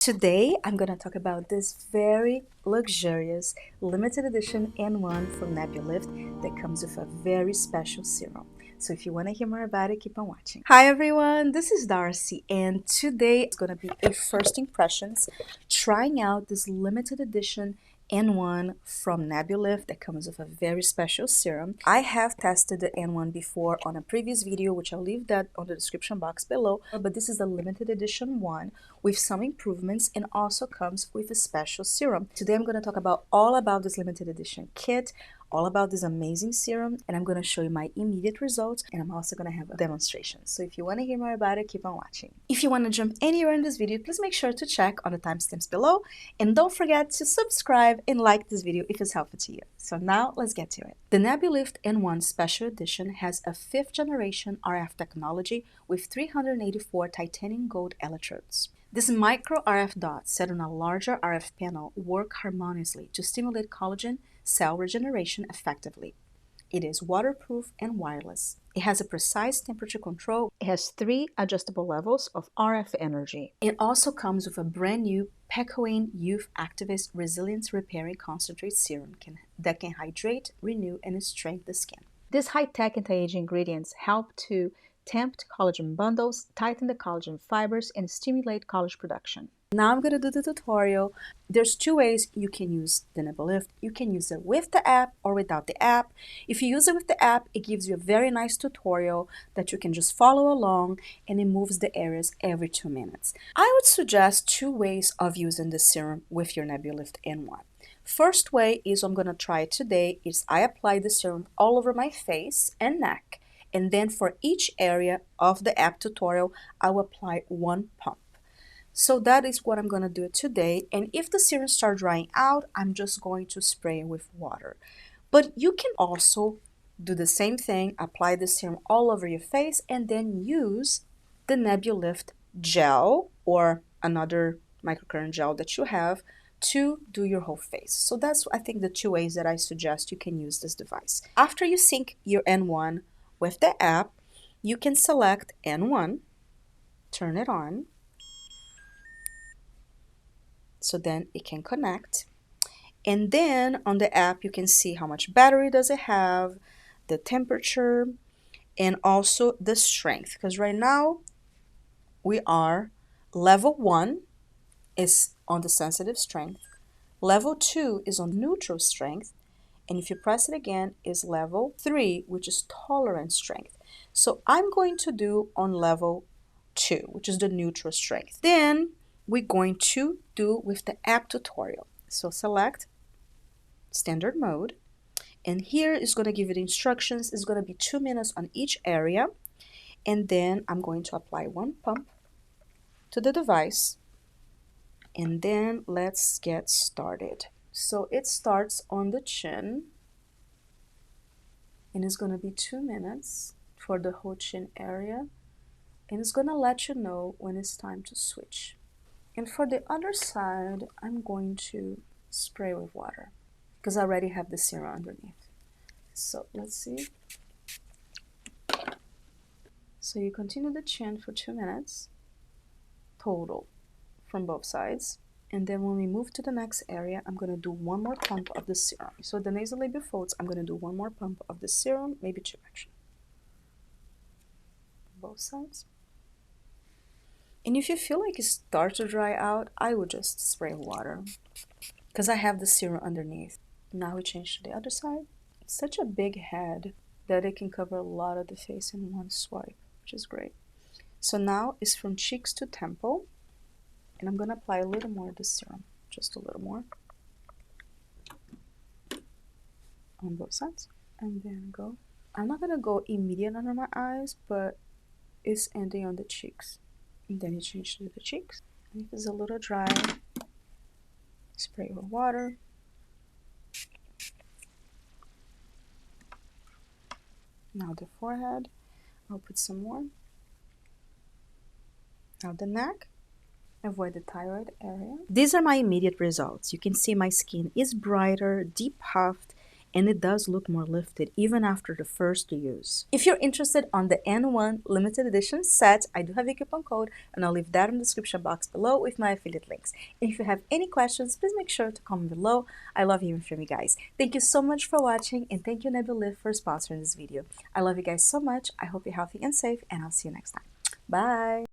Today, I'm going to talk about this very luxurious limited edition N1 from Nebulyft that comes with a very special serum. So if you want to hear more about it, keep on watching. Hi everyone, this is Darcy, and today is going to be a first impressions trying out this limited edition N1 from Nebulyft that comes with a very special serum. I have tested the N1 before on a previous video, which I'll leave that on the description box below, but this is the limited edition one with some improvements and also comes with a special serum. Today I'm going to talk about all about this limited edition kit, all about this amazing serum, and I'm going to show you my immediate results, and I'm also going to have a demonstration. So if you want to hear more about it, keep on watching. If you want to jump anywhere in this video, please make sure to check on the timestamps below, and don't forget to subscribe and like this video if it's helpful to you. So now let's get to it. The Nebulyft N1 Special Edition has a 5th generation RF technology with 384 titanium gold electrodes. These micro RF dots set on a larger RF panel work harmoniously to stimulate collagen cell regeneration effectively. It is waterproof and wireless. It has a precise temperature control. It has 3 adjustable levels of RF energy. It also comes with a brand new Pacemaker Youth Activist Resilience Repairing Concentrate Serum that can hydrate, renew, and strengthen the skin. These high-tech anti-aging ingredients help to tempt collagen bundles, tighten the collagen fibers, and stimulate collagen production. Now I'm going to do the tutorial. There's 2 ways you can use the Nebulyft. You can use it with the app or without the app. If you use it with the app, it gives you a very nice tutorial that you can just follow along, and it moves the areas every 2 minutes. I would suggest 2 ways of using the serum with your Nebulyft N1. First way is I'm going to try it today is I apply the serum all over my face and neck, and then for each area of the app tutorial, I will apply 1 pump. So that is what I'm going to do today, and if the serum starts drying out, I'm just going to spray it with water. But you can also do the same thing, apply the serum all over your face, and then use the Nebulyft gel or another microcurrent gel that you have to do your whole face. So that's, I think, the 2 ways that I suggest you can use this device. After you sync your N1 with the app, you can select N1, turn it on, so then it can connect, and then on the app you can see how much battery does it have, the temperature, and also the strength, because right now we are level 1 is on the sensitive strength, level 2 is on neutral strength, and if you press it again is level 3, which is tolerant strength. So I'm going to do on level 2, which is the neutral strength. Then we're going to do with the app tutorial. So select standard mode, and here is going to give you the instructions. It's going to be 2 minutes on each area, and then I'm going to apply 1 pump to the device, and then let's get started. So it starts on the chin, and it's going to be 2 minutes for the whole chin area, and it's going to let you know when it's time to switch. And for the other side, I'm going to spray with water because I already have the serum underneath. So let's see. So you continue the chin for 2 minutes total from both sides. And then when we move to the next area, I'm going to do 1 more pump of the serum. So the nasolabial folds, I'm going to do 1 more pump of the serum, maybe 2 actually. Both sides. And if you feel like it starts to dry out, I would just spray water because I have the serum underneath. Now we change to the other side. It's such a big head that it can cover a lot of the face in one swipe, which is great. So now it's from cheeks to temple, and I'm going to apply a little more of the serum, just a little more on both sides, and then go. I'm not going to go immediate under my eyes, but it's ending on the cheeks. And then you change to the cheeks. And if it's a little dry, spray with water. Now the forehead, I'll put some more. Now the neck, avoid the thyroid area. These are my immediate results. You can see my skin is brighter, deep puffed, and it does look more lifted even after the first use. If you're interested on the N1 Limited Edition set, I do have a coupon code, and I'll leave that in the description box below with my affiliate links. And if you have any questions, please make sure to comment below. I love hearing from you guys. Thank you so much for watching, and thank you Nebulyft for sponsoring this video. I love you guys so much. I hope you're healthy and safe, and I'll see you next time. Bye!